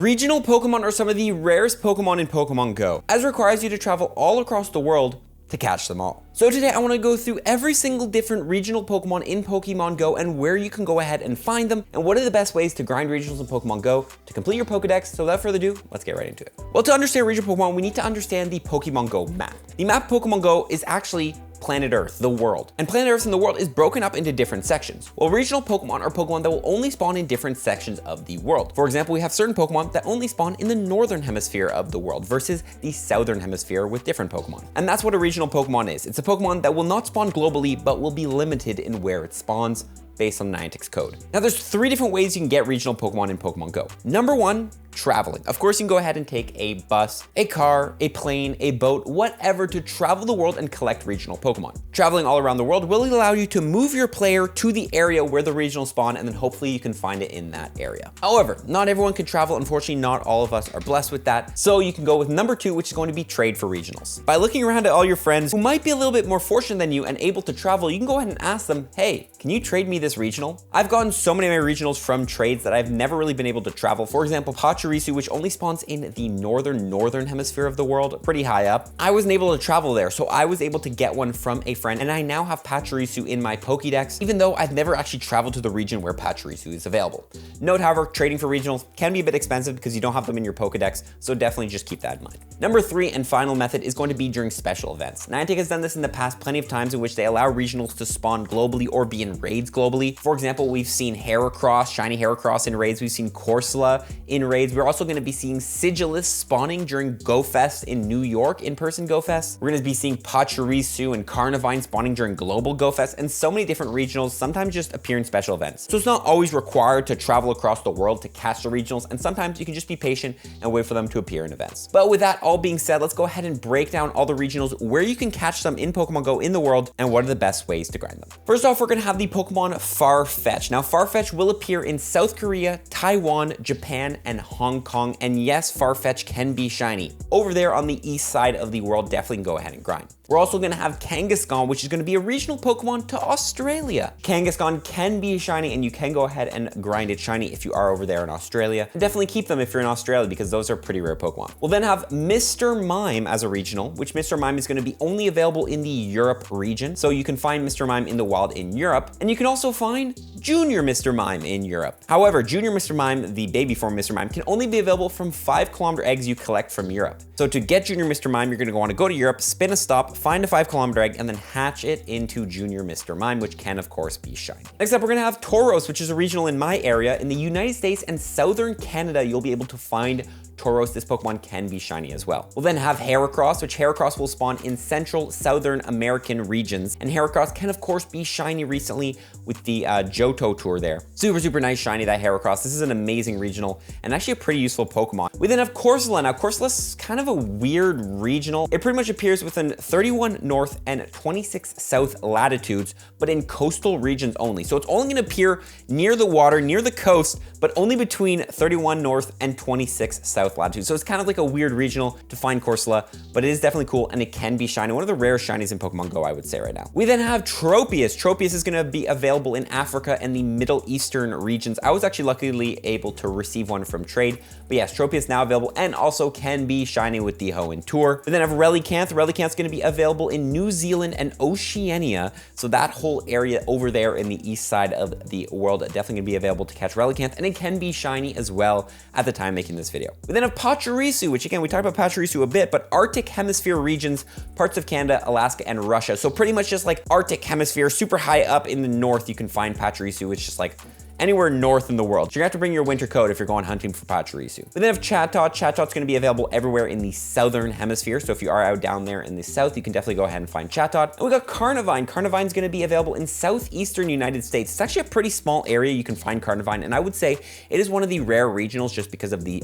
Regional Pokemon are some of the rarest Pokemon in Pokemon Go, as it requires you to travel all across the world to catch them all. So today I want to go through every single different regional Pokemon in Pokemon Go and where you can go ahead and find them, and what are the best ways to grind regionals in Pokemon Go to complete your Pokedex. So without further ado, let's get right into it. Well, to understand regional Pokemon, we need to understand the Pokemon Go map. The map of Pokemon Go is actually planet Earth, the world. And planet Earth and the world is broken up into different sections. While regional Pokemon are Pokemon that will only spawn in different sections of the world. For example, we have certain Pokemon that only spawn in the northern hemisphere of the world versus the southern hemisphere with different Pokemon. And that's what a regional Pokemon is. It's a Pokemon that will not spawn globally, but will be limited in where it spawns based on Niantic's code. Now there's 3 different ways you can get regional Pokemon in Pokemon Go. Number 1, traveling. Of course, you can go ahead and take a bus, a car, a plane, a boat, whatever to travel the world and collect regional Pokemon. Traveling all around the world will allow you to move your player to the area where the regional spawn, and then hopefully you can find it in that area. However, not everyone can travel. Unfortunately, not all of us are blessed with that. So you can go with number 2, which is going to be trade for regionals. By looking around at all your friends who might be a little bit more fortunate than you and able to travel, you can go ahead and ask them, hey, can you trade me this regional? I've gotten so many of my regionals from trades that I've never really been able to travel. For example, Pachurisu, which only spawns in the northern hemisphere of the world, pretty high up. I wasn't able to travel there, so I was able to get one from a friend, and I now have Pachurisu in my Pokédex, even though I've never actually traveled to the region where Pachurisu is available. Note, however, trading for regionals can be a bit expensive because you don't have them in your Pokédex, so definitely just keep that in mind. Number 3 and final method is going to be during special events. Niantic has done this in the past plenty of times in which they allow regionals to spawn globally or be in raids globally. For example, we've seen Heracross, shiny Heracross in raids. We've seen Corsola in raids. We're also going to be seeing Sigilyph spawning during GoFest in New York, in-person GoFest. We're going to be seeing Pachurisu and Carnavine spawning during global GoFest, and so many different regionals sometimes just appear in special events. So it's not always required to travel across the world to catch the regionals, and sometimes you can just be patient and wait for them to appear in events. But with that all being said, let's go ahead and break down all the regionals, where you can catch them in Pokemon Go in the world, and what are the best ways to grind them. First off, we're going to have the Pokemon Farfetch. Now, Farfetch will appear in South Korea, Taiwan, Japan, and Hong Kong, and yes, Farfetch can be shiny. Over there on the east side of the world, definitely can go ahead and grind. We're also going to have Kangaskhan, which is going to be a regional Pokemon to Australia. Kangaskhan can be shiny, and you can go ahead and grind it shiny if you are over there in Australia. And definitely keep them if you're in Australia, because those are pretty rare Pokemon. We'll then have Mr. Mime as a regional, which Mr. Mime is going to be only available in the Europe region. So you can find Mr. Mime in the wild in Europe, and you can also find Junior Mr. Mime in Europe. However, Junior Mr. Mime, the baby form Mr. Mime, can only be available from 5-kilometer eggs you collect from Europe. So to get Junior Mr. Mime, you're going to want to go to Europe, spin a stop, find a 5-kilometer egg, and then hatch it into Junior Mr. Mime, which can of course be shiny. Next up, we're gonna have Tauros, which is a regional in my area. In the United States and Southern Canada, you'll be able to find Tauros. This Pokemon can be shiny as well. We'll then have Heracross, which Heracross will spawn in Central Southern American regions. And Heracross can of course be shiny recently with the Johto tour there. Super nice shiny, that Heracross. This is an amazing regional and actually a pretty useful Pokemon. We then have Corsola. Now Corsola's kind of a weird regional. It pretty much appears within 31 north and 26 south latitudes, but in coastal regions only. So it's only gonna appear near the water, near the coast, but only between 31 north and 26 south latitude. So it's kind of like a weird regional to find Corsola, but it is definitely cool and it can be shiny. One of the rarest shinies in Pokemon Go, I would say right now. We then have Tropius. Tropius is going to be available in Africa and the Middle Eastern regions. I was actually luckily able to receive one from trade, but yes, Tropius now available and also can be shiny with the Hoenn tour. We then have Relicanth. Relicanth's going to be available in New Zealand and Oceania. So that whole area over there in the east side of the world definitely going to be available to catch Relicanth, and it can be shiny as well at the time making this video. We then have Pachurisu, which again, we talked about Pachurisu a bit, but Arctic Hemisphere regions, parts of Canada, Alaska, and Russia. So pretty much just like Arctic Hemisphere, super high up in the north, you can find Pachurisu, which is just like anywhere north in the world. So you're gonna have to bring your winter coat if you're going hunting for Pachurisu. We then have Chatot. Chatot's gonna be available everywhere in the southern hemisphere. So if you are out down there in the south, you can definitely go ahead and find Chatot. And we got Carnavine. Carnavine's gonna be available in southeastern United States. It's actually a pretty small area you can find Carnavine, and I would say it is one of the rare regionals just because of the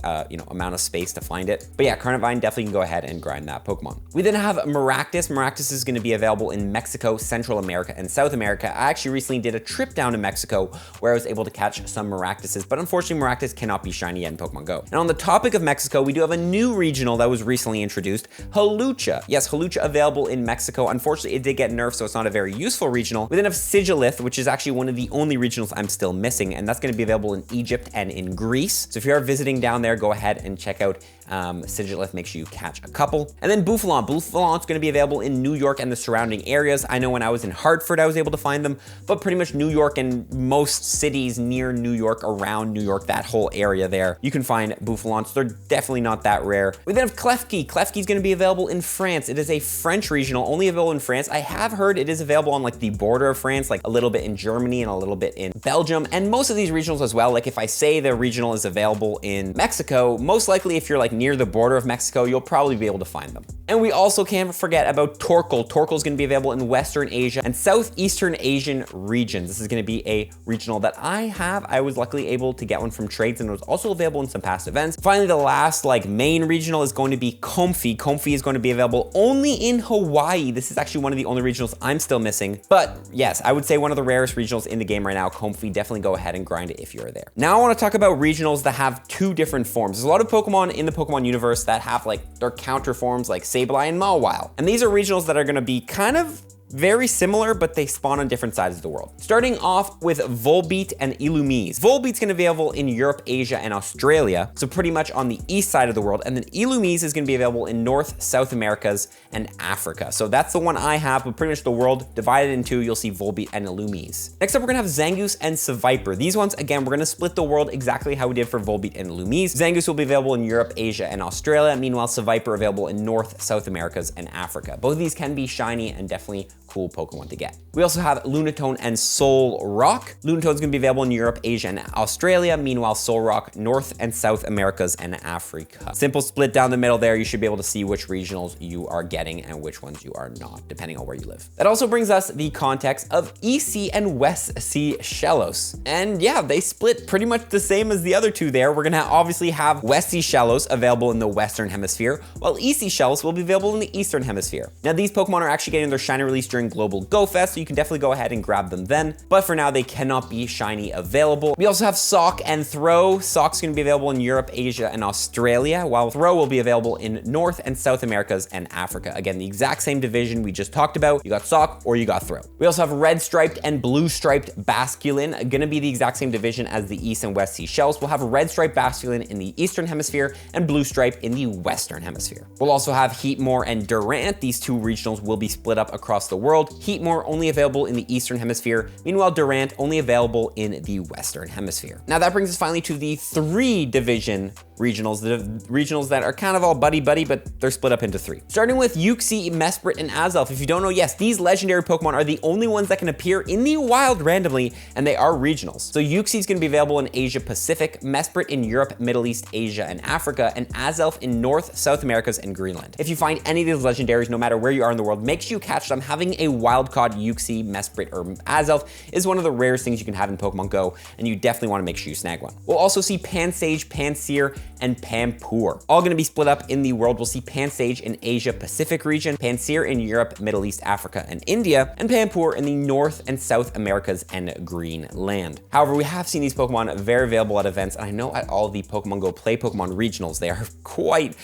amount of space to find it. But yeah, Carnavine definitely can go ahead and grind that Pokemon. We then have Maractus. Maractus is gonna be available in Mexico, Central America, and South America. I actually recently did a trip down to Mexico where I was able able to catch some Maractuses, but unfortunately Maractus cannot be shiny yet in Pokemon Go. And on the topic of Mexico, we do have a new regional that was recently introduced, Hawlucha. Yes, Hawlucha available in Mexico. Unfortunately, it did get nerfed, so it's not a very useful regional. We then have Sigilyph, which is actually one of the only regionals I'm still missing, and that's going to be available in Egypt and in Greece. So if you are visiting down there, go ahead and check out Sigilyph. Make sure you catch a couple. And then Bouffalant. Bouffalant's going to be available in New York and the surrounding areas. I know when I was in Hartford, I was able to find them, but pretty much New York and most cities near New York, around New York, that whole area there, you can find Bouffalants. They're definitely not that rare. We then have Klefki. Klefki is going to be available in France. It is a French regional, only available in France. I have heard it is available on like the border of France, like a little bit in Germany and a little bit in Belgium, and most of these regionals as well. Like if I say the regional is available in Mexico, most likely if you're like near the border of Mexico, you'll probably be able to find them. And we also can't forget about Torkoal. Torkoal is going to be available in Western Asia and Southeastern Asian regions. This is going to be a regional that I have. I was luckily able to get one from trades, and it was also available in some past events. Finally, the last like main regional is going to be Comfey. Comfey is going to be available only in Hawaii. This is actually one of the only regionals I'm still missing. But yes, I would say one of the rarest regionals in the game right now. Comfey, definitely go ahead and grind it if you're there. Now I want to talk about regionals that have two different forms. There's a lot of Pokemon in the Pokemon universe that have like their counter forms like Sableye and Mawile. And these are regionals that are going to be kind of very similar, but they spawn on different sides of the world. Starting off with Volbeat and Illumise. Volbeat's going to be available in Europe, Asia, and Australia, so pretty much on the east side of the world, and then Illumise is going to be available in North, South Americas, and Africa. So that's the one I have, but pretty much the world divided in two, you'll see Volbeat and Illumise. Next up, we're going to have Zangoose and Seviper. These ones, again, we're going to split the world exactly how we did for Volbeat and Illumise. Zangoose will be available in Europe, Asia, and Australia. Meanwhile, Seviper available in North, South Americas, and Africa. Both of these can be shiny and definitely cool Pokemon to get. We also have Lunatone and Solrock. Lunatone's gonna be available in Europe, Asia, and Australia. Meanwhile, Solrock, North and South Americas and Africa. Simple split down the middle there. You should be able to see which regionals you are getting and which ones you are not, depending on where you live. That also brings us the context of EC and West Sea Shellos. And yeah, they split pretty much the same as the other two there. We're gonna obviously have West Sea Shellos available in the Western Hemisphere, while EC Shellos will be available in the Eastern Hemisphere. Now, these Pokemon are actually getting their shiny release during Global Go Fest, so you can definitely go ahead and grab them then. But for now, they cannot be shiny available. We also have Sawk and Throh. Sawk's gonna be available in Europe, Asia, and Australia, while Throh will be available in North and South Americas and Africa. Again, the exact same division we just talked about. You got Sawk or you got Throh. We also have red striped and blue striped Basculin, gonna be the exact same division as the East and West Sea Shells. We'll have red striped Basculin in the Eastern Hemisphere and blue stripe in the Western Hemisphere. We'll also have Heatmor and Durant. These two regionals will be split up across the world. Heatmor only available in the Eastern Hemisphere, meanwhile Durant only available in the Western Hemisphere. Now that brings us finally to the 3 division regionals, the regionals that are kind of all buddy-buddy, but they're split up into 3. Starting with Uxie, Mesprit, and Azelf. If you don't know, yes, these legendary Pokemon are the only ones that can appear in the wild randomly, and they are regionals. So Uxie is going to be available in Asia Pacific, Mesprit in Europe, Middle East, Asia, and Africa, and Azelf in North, South Americas, and Greenland. If you find any of these legendaries, no matter where you are in the world, make sure you catch them. Having a wild caught Uxie, Mesprit, or Azelf is one of the rarest things you can have in Pokemon Go, and you definitely want to make sure you snag one. We'll also see Pansage, Pansear, and Panpour, all going to be split up in the world. We'll see Pansage in Asia Pacific region, Pansear in Europe, Middle East, Africa, and India, and Panpour in the North and South Americas and Greenland. However, we have seen these Pokemon very available at events, and I know at all the Pokemon Go Play Pokemon regionals, they are quite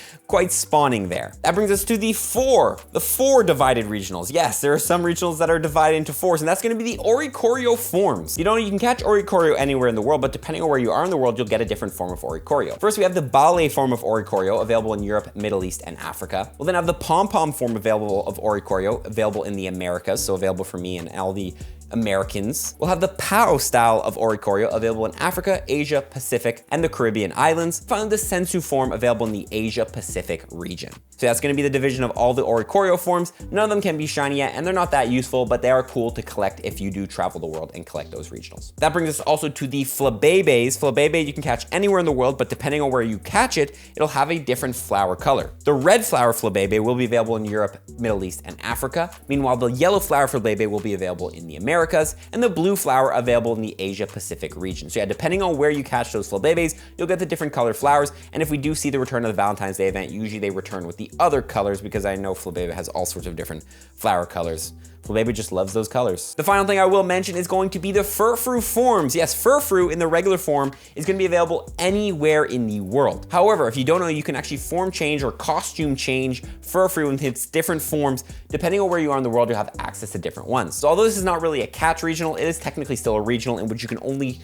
spawning there. That brings us to the four divided regionals. Yes, there are some regionals that are divided into 4s, and that's going to be the Oricorio forms. You can catch Oricorio anywhere in the world, but depending on where you are in the world, you'll get a different form of Oricorio. First, we have the Ballet form of Oricorio, available in Europe, Middle East, and Africa. We'll then have the Pom-Pom form available of Oricorio, available in the Americas, so available for me and all the Americans. We'll have the Pao style of Oricorio available in Africa, Asia, Pacific, and the Caribbean islands. Finally, the Sensu form available in the Asia Pacific region. So that's going to be the division of all the Oricorio forms. None of them can be shiny yet, and they're not that useful, but they are cool to collect if you do travel the world and collect those regionals. That brings us also to the Flabébés. Flabébé you can catch anywhere in the world, but depending on where you catch it, it'll have a different flower color. The red flower Flabébé will be available in Europe, Middle East, and Africa. Meanwhile, the yellow flower Flabébé will be available in the Americas. Americas, and the blue flower available in the Asia Pacific region. So yeah, depending on where you catch those Flabébés, you'll get the different colored flowers, and if we do see the return of the Valentine's Day event, usually they return with the other colors because I know Flabébé has all sorts of different flower colors. Flabébé just loves those colors. The final thing I will mention is going to be the Furfrou forms. Yes, Furfrou in the regular form is going to be available anywhere in the world. However, if you don't know, you can actually form change or costume change Furfrou into its different forms. Depending on where you are in the world, you'll have access to different ones. So although this is not really a catch regional, it is technically still a regional in which you can only,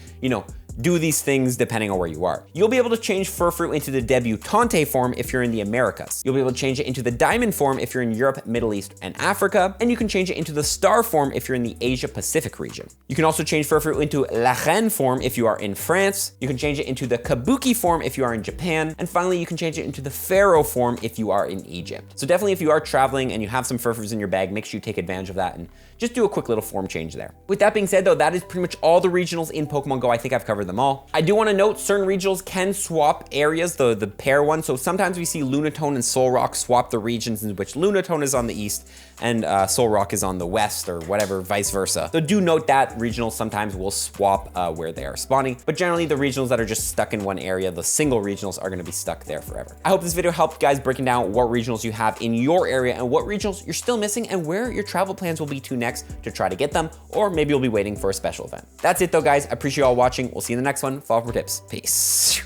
do these things depending on where you are. You'll be able to change Furfrou into the Debutante form if you're in the Americas. You'll be able to change it into the Diamond form if you're in Europe, Middle East, and Africa, and you can change it into the Star form if you're in the Asia Pacific region. You can also change Furfrou into La Reine form if you are in France. You can change it into the Kabuki form if you are in Japan, and finally you can change it into the Pharaoh form if you are in Egypt. So definitely if you are traveling and you have some Furfrous in your bag, make sure you take advantage of that and just do a quick little form change there. With that being said though, that is pretty much all the regionals in Pokemon Go. I think I've covered them all. I do want to note certain regionals can swap areas, the pair one. So sometimes we see Lunatone and Solrock swap the regions in which Lunatone is on the east and Solrock is on the west or whatever, vice versa. So do note that regionals sometimes will swap where they are spawning, but generally the regionals that are just stuck in one area, the single regionals are going to be stuck there forever. I hope this video helped guys breaking down what regionals you have in your area and what regionals you're still missing and where your travel plans will be to next to try to get them, or maybe you'll be waiting for a special event. That's it though guys, I appreciate you all watching. We'll see you in the next one. Follow for tips. Peace.